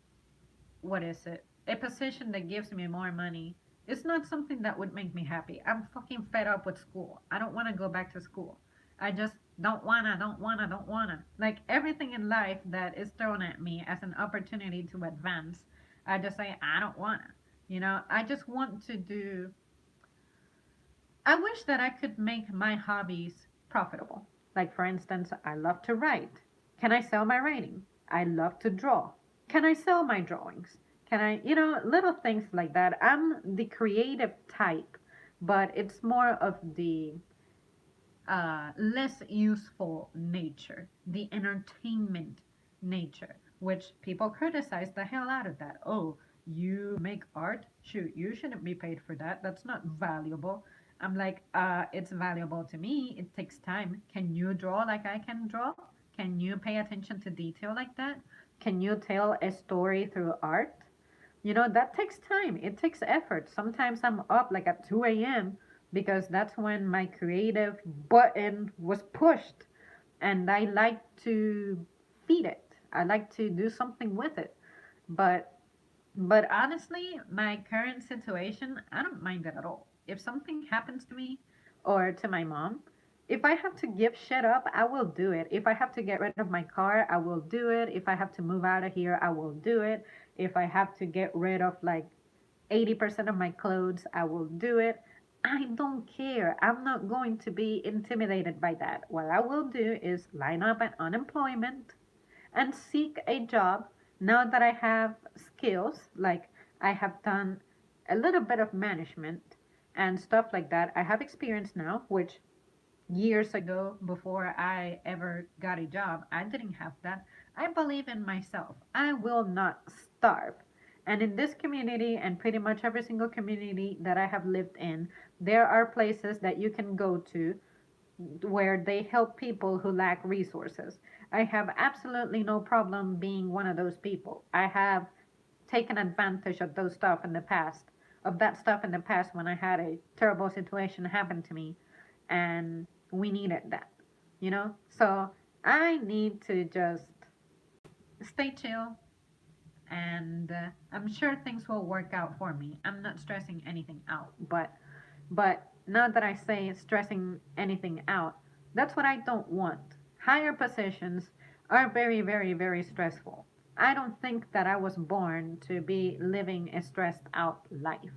what is it, a position that gives me more money. It's not something that would make me happy. I'm fucking fed up with school. I don't want to go back to school. I just don't wanna. Like everything in life that is thrown at me as an opportunity to advance, I just say I don't wanna. I just want to do. I wish that I could make my hobbies profitable. Like, for instance, I love to write. Can I sell my writing? I love to draw. Can I sell my drawings? Can I, little things like that. I'm the creative type, but it's more of the less useful nature, the entertainment nature, which people criticize the hell out of that. Oh, you make art? Shoot, you shouldn't be paid for that. That's not valuable. I'm like, it's valuable to me. It takes time. Can you draw like I can draw? Can you pay attention to detail like that? Can you tell a story through art? That takes time. It takes effort. Sometimes I'm up like at 2 a.m. because that's when my creative button was pushed. And I like to feed it. I like to do something with it. But but honestly, my current situation, I don't mind it at all. If something happens to me or to my mom, if I have to give shit up, I will do it. If I have to get rid of my car, I will do it. If I have to move out of here, I will do it. If I have to get rid of like 80% of my clothes, I will do it. I don't care. I'm not going to be intimidated by that. What I will do is line up at unemployment and seek a job now that I have skills, like I have done a little bit of management and stuff like that. I have experience now, which years ago, before I ever got a job, I didn't have that. I believe in myself. I will not starve. And in this community, and pretty much every single community that I have lived in, there are places that you can go to where they help people who lack resources. I have absolutely no problem being one of those people. I have taken advantage of those stuff in the past, of that stuff in the past when I had a terrible situation happen to me and we needed that. So I need to just stay chill and I'm sure things will work out for me. I'm not stressing anything out, but not that I say stressing anything out. That's what I don't want. Higher positions are very, very, very stressful. I don't think that I was born to be living a stressed out life.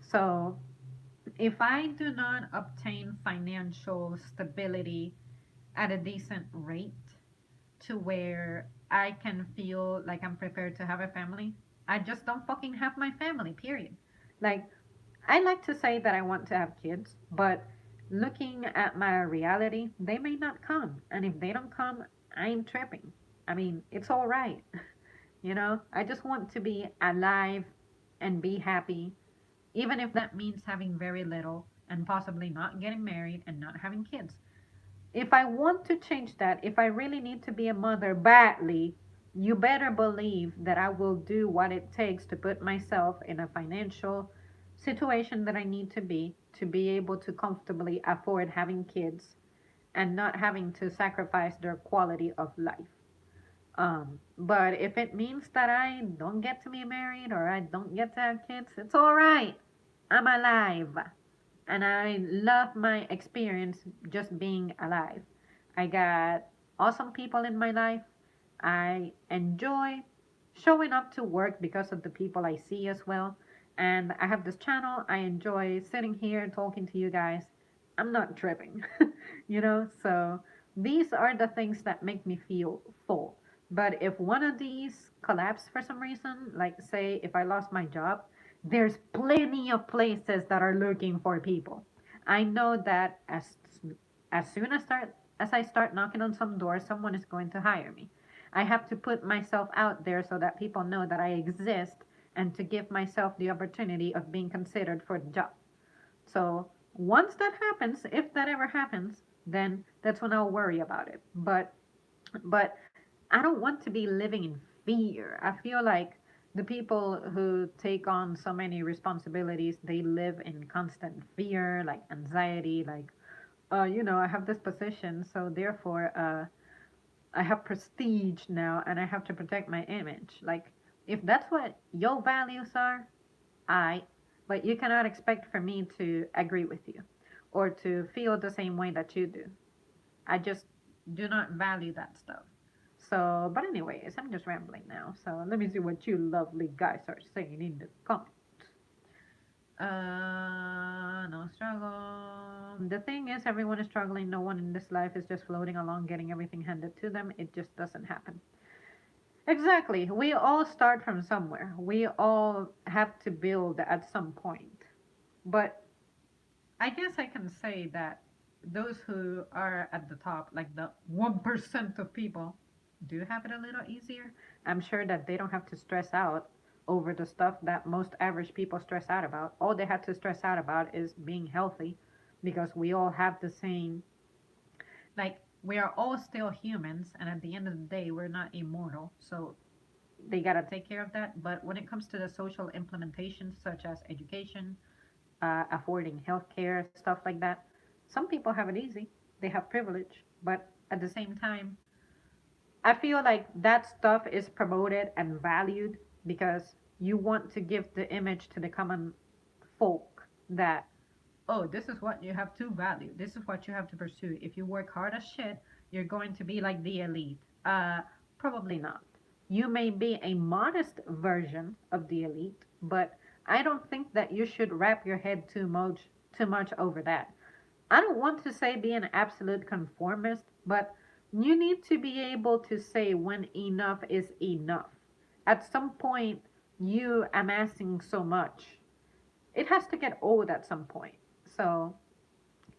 So, if I do not obtain financial stability at a decent rate to where I can feel like I'm prepared to have a family, I just don't fucking have my family, period. Like, I like to say that I want to have kids, but looking at my reality, they may not come. And if they don't come, I ain't tripping. I mean, it's all right. I just want to be alive and be happy, even if that means having very little and possibly not getting married and not having kids. If I want to change that, if I really need to be a mother badly, you better believe that I will do what it takes to put myself in a financial situation that I need to be able to comfortably afford having kids and not having to sacrifice their quality of life. But if it means that I don't get to be married or I don't get to have kids, it's all right. I'm alive and I love my experience just being alive. I got awesome people in my life. I enjoy showing up to work because of the people I see as well. And I have this channel. I enjoy sitting here talking to you guys. I'm not tripping, So these are the things that make me feel full. But if one of these collapse for some reason, like say if I lost my job, There's plenty of places that are looking for people. I know that as soon as I start knocking on some doors, someone is going to hire me. I have to put myself out there so that people know that I exist and to give myself the opportunity of being considered for the job. So once that happens, if that ever happens, then that's when I'll worry about it. But I don't want to be living in fear. I feel like the people who take on so many responsibilities, they live in constant fear, like anxiety, like, I have this position, so therefore, I have prestige now and I have to protect my image. Like, if that's what your values are, I, but you cannot expect for me to agree with you or to feel the same way that you do. I just do not value that stuff. So, but anyways, I'm just rambling now. So let me see what you lovely guys are saying in the comments. No struggle. The thing is, everyone is struggling. No one in this life is just floating along, getting everything handed to them. It just doesn't happen. Exactly. We all start from somewhere. We all have to build at some point. But I guess I can say that those who are at the top, like the 1% of people, do have it a little easier. I'm sure that they don't have to stress out over the stuff that most average people stress out about. All they have to stress out about is being healthy because we all have the same, like, we are all still humans, and at the end of the day, we're not immortal. So they got to take care of that. But when it comes to the social implementations, such as education, affording healthcare, stuff like that. Some people have it easy, they have privilege, but at the same time, I feel like that stuff is promoted and valued because you want to give the image to the common folk that, oh, this is what you have to value, this is what you have to pursue. If you work hard as shit, you're going to be like the elite. Probably not. You may be a modest version of the elite, but I don't think that you should wrap your head too much over that. I don't want to say be an absolute conformist, but you need to be able to say when enough is enough. At some point, you amassing so much, it has to get old at some point. So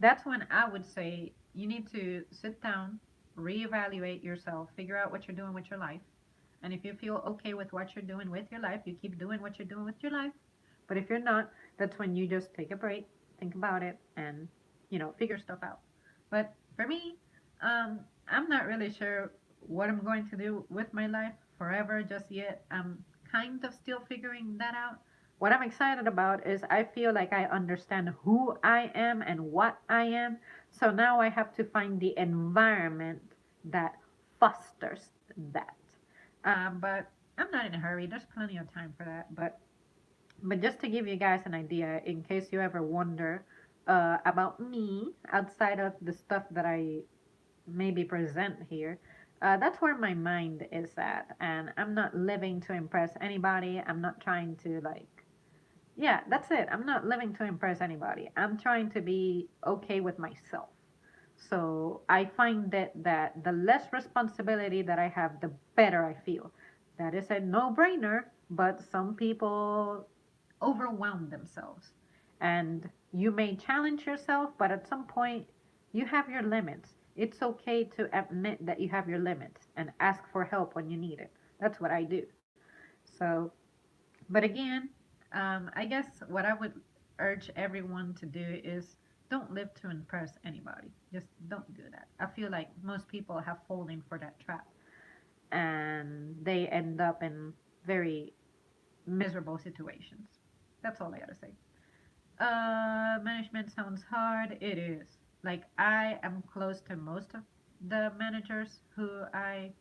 that's when I would say you need to sit down, reevaluate yourself, figure out what you're doing with your life. And if you feel okay with what you're doing with your life, you keep doing what you're doing with your life. But if you're not, that's when you just take a break, think about it, and figure stuff out. But for me, I'm not really sure what I'm going to do with my life forever just yet. I'm kind of still figuring that out. What I'm excited about is I feel like I understand who I am and what I am. So now I have to find the environment that fosters that. But I'm not in a hurry. There's plenty of time for that. But just to give you guys an idea, in case you ever wonder about me outside of the stuff that I maybe present here, that's where my mind is at. And I'm not living to impress anybody. I'm not trying to, like, yeah, that's it. I'm not living to impress anybody. I'm trying to be okay with myself. So I find that the less responsibility that I have, the better I feel. That is a no-brainer, but some people overwhelm themselves. And you may challenge yourself, but at some point, you have your limits. It's okay to admit that you have your limits and ask for help when you need it. That's what I do. So, but again, I guess what I would urge everyone to do is don't live to impress anybody. Just don't do that. I feel like most people have fallen for that trap and they end up in very miserable situations. That's all I gotta say. Management sounds hard. It is. Like, I am close to most of the managers who I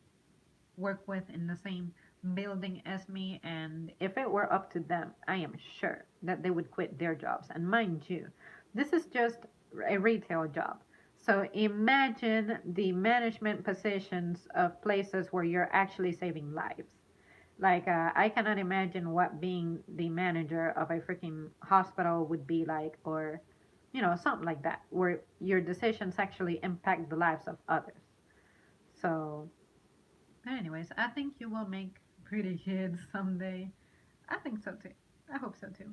work with in the same building as me, and if it were up to them, I am sure that they would quit their jobs. And mind you, this is just a retail job. So imagine the management positions of places where you're actually saving lives. Like, I cannot imagine what being the manager of a freaking hospital would be like, or, something like that, where your decisions actually impact the lives of others. So, anyways, I think you will make pretty kids someday. I think so too. I hope so too.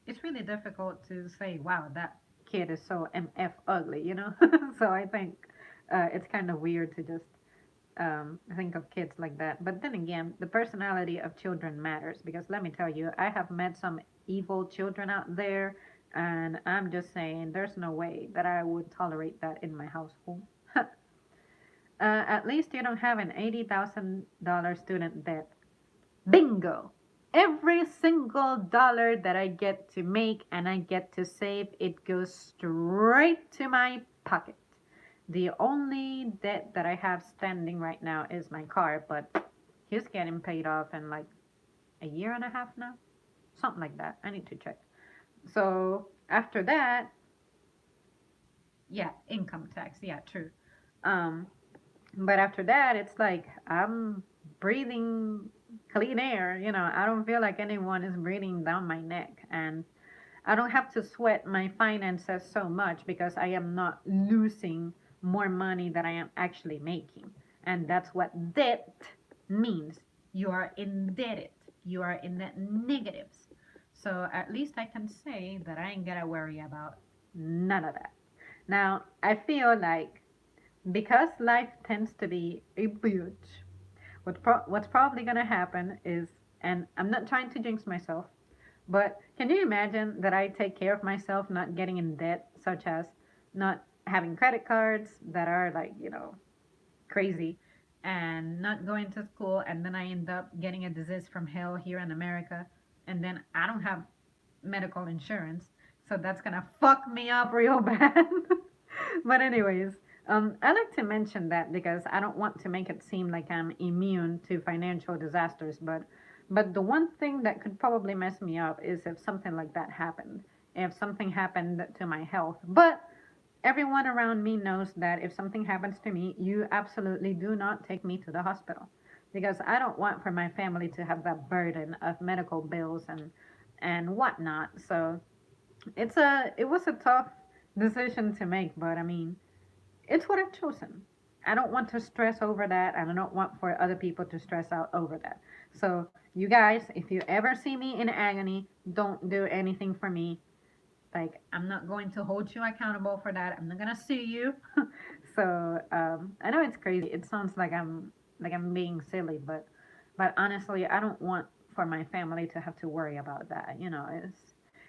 It's really difficult to say, wow, that kid is so MF ugly, you know? So I think it's kind of weird to just think of kids like that. But then again, the personality of children matters because let me tell you, I have met some evil children out there, and I'm just saying, there's no way that I would tolerate that in my household. At least you don't have an $80,000 student debt. Bingo! Every single dollar that I get to make and I get to save, it goes straight to my pocket. The only debt that I have standing right now is my car, but he's getting paid off in like a year and a half now. Something like that. I need to check. So after that, yeah, income tax. Yeah, true. Um, but after that, it's like I'm breathing clean air. You know, I don't feel like anyone is breathing down my neck. And I don't have to sweat my finances so much because I am not losing more money than I am actually making. And that's what debt means. You are indebted. You are in the negatives. So at least I can say that I ain't gotta worry about none of that. Now, I feel like because life tends to be a bitch, what's probably gonna happen is, and I'm not trying to jinx myself, but can you imagine that I take care of myself not getting in debt, such as not having credit cards that are like, crazy, and not going to school, and then I end up getting a disease from hell here in America, and then I don't have medical insurance, so that's gonna fuck me up real bad. But anyways, I like to mention that because I don't want to make it seem like I'm immune to financial disasters, but the one thing that could probably mess me up is if something like that happened, if something happened to my health. But everyone around me knows that if something happens to me, you absolutely do not take me to the hospital because I don't want for my family to have that burden of medical bills and whatnot. So it was a tough decision to make, but I mean, it's what I've chosen. I don't want to stress over that, and I don't want for other people to stress out over that. So, you guys, if you ever see me in agony, don't do anything for me. Like, I'm not going to hold you accountable for that. I'm not gonna sue you. So, I know it's crazy. It sounds like I'm being silly, but honestly, I don't want for my family to have to worry about that.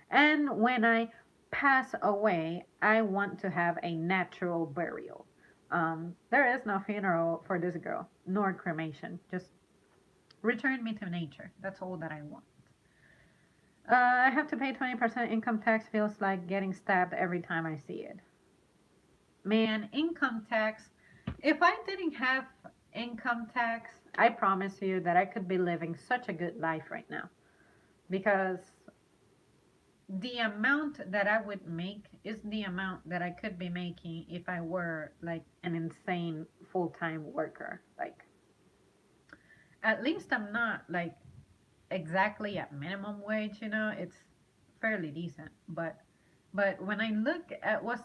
And when I pass away, I want to have a natural burial. There is no funeral for this girl, nor cremation. Just return me to nature. That's all that I want. I have to pay 20% income tax. Feels like getting stabbed every time I see it. Man, income tax. If I didn't have income tax, I promise you that I could be living such a good life right now. Because the amount that I would make is the amount that I could be making if I were like an insane full time worker. Like, at least I'm not like exactly at minimum wage. It's fairly decent. But when I look at what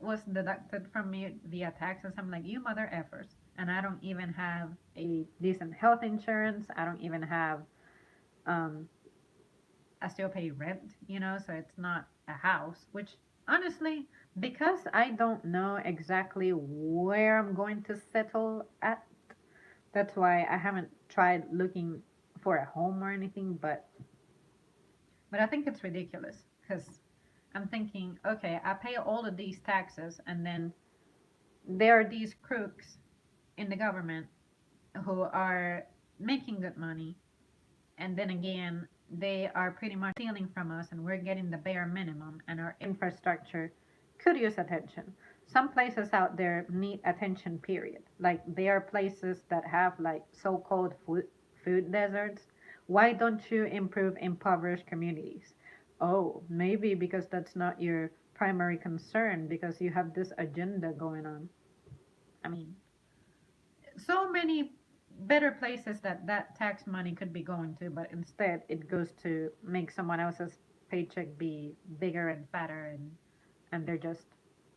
was deducted from me via taxes, I'm like, you mother effers. And I don't even have a decent health insurance. I don't even have um, I still pay rent, so it's not a house, which honestly, because I don't know exactly where I'm going to settle at, that's why I haven't tried looking for a home or anything, but I think it's ridiculous because I'm thinking, okay, I pay all of these taxes and then there are these crooks in the government who are making good money, and then again, they are pretty much stealing from us and we're getting the bare minimum, and our infrastructure could use attention. Some places out there need attention, period. Like, there are places that have like so-called food deserts. Why don't you improve impoverished communities? Oh, maybe because that's not your primary concern because you have this agenda going on. I mean, so many better places that that tax money could be going to, but instead it goes to make someone else's paycheck be bigger and fatter, and they're just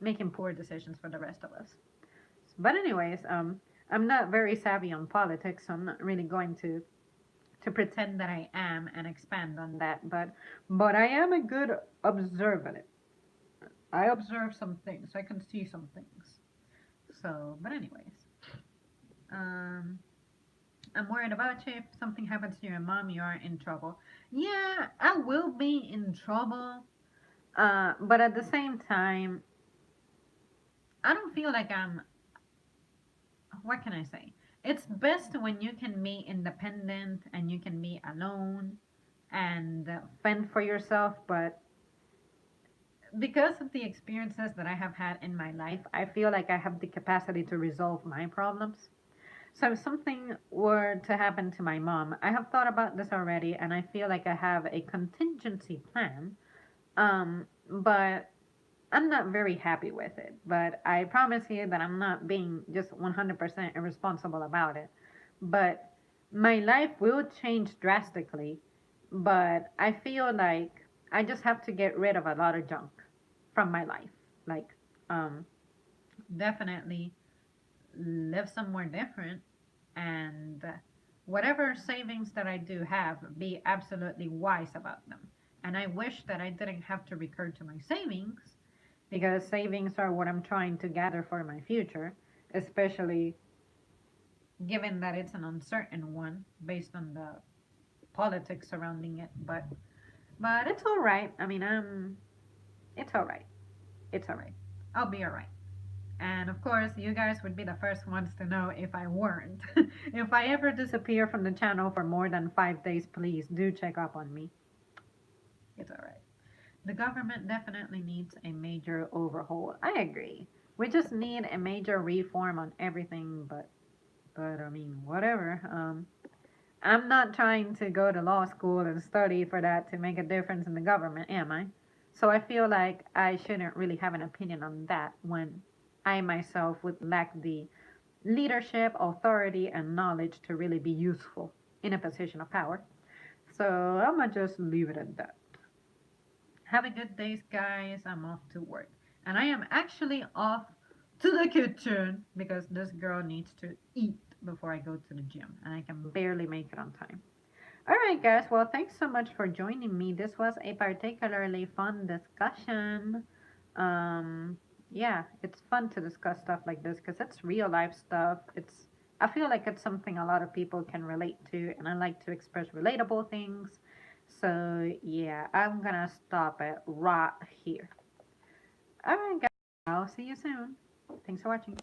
making poor decisions for the rest of us. But anyways, I'm not very savvy on politics, so I'm not really going to to pretend that I am and expand on that, but I am a good observer. I observe some things. I can see some things. So, but anyways, um, I'm worried about you. If something happens to your mom, you are in trouble. Yeah, I will be in trouble. But at the same time, I don't feel like I'm. What can I say? It's best when you can be independent and you can be alone and fend for yourself. But because of the experiences that I have had in my life, I feel like I have the capacity to resolve my problems. So if something were to happen to my mom, I have thought about this already, and I feel like I have a contingency plan. But I'm not very happy with it. But I promise you that I'm not being just 100% irresponsible about it. But my life will change drastically. But I feel like I just have to get rid of a lot of junk from my life. Like, um, definitely live somewhere different and whatever savings that I do have, be absolutely wise about them. And I wish that I didn't have to recur to my savings because savings are what I'm trying to gather for my future, especially given that it's an uncertain one based on the politics surrounding it. But it's all right. I mean, it's all right. It's all right. I'll be all right. And of course, you guys would be the first ones to know if I weren't. If I ever disappear from the channel for more than 5 days, please do check up on me. It's alright. The government definitely needs a major overhaul. I agree. We just need a major reform on everything, but I mean, whatever. I'm not trying to go to law school and study for that to make a difference in the government, am I? So I feel like I shouldn't really have an opinion on that when I myself would lack the leadership, authority, and knowledge to really be useful in a position of power. So I'm gonna just leave it at that. Have a good day, guys. I'm off to work. And I am actually off to the kitchen because this girl needs to eat before I go to the gym. And I can barely make it on time. Alright, guys. Well, thanks so much for joining me. This was a particularly fun discussion. Um, yeah, it's fun to discuss stuff like this because it's real life stuff. I feel like it's something a lot of people can relate to, and I like to express relatable things. So, yeah, I'm gonna stop it right here. Alright, guys, I'll see you soon. Thanks for watching.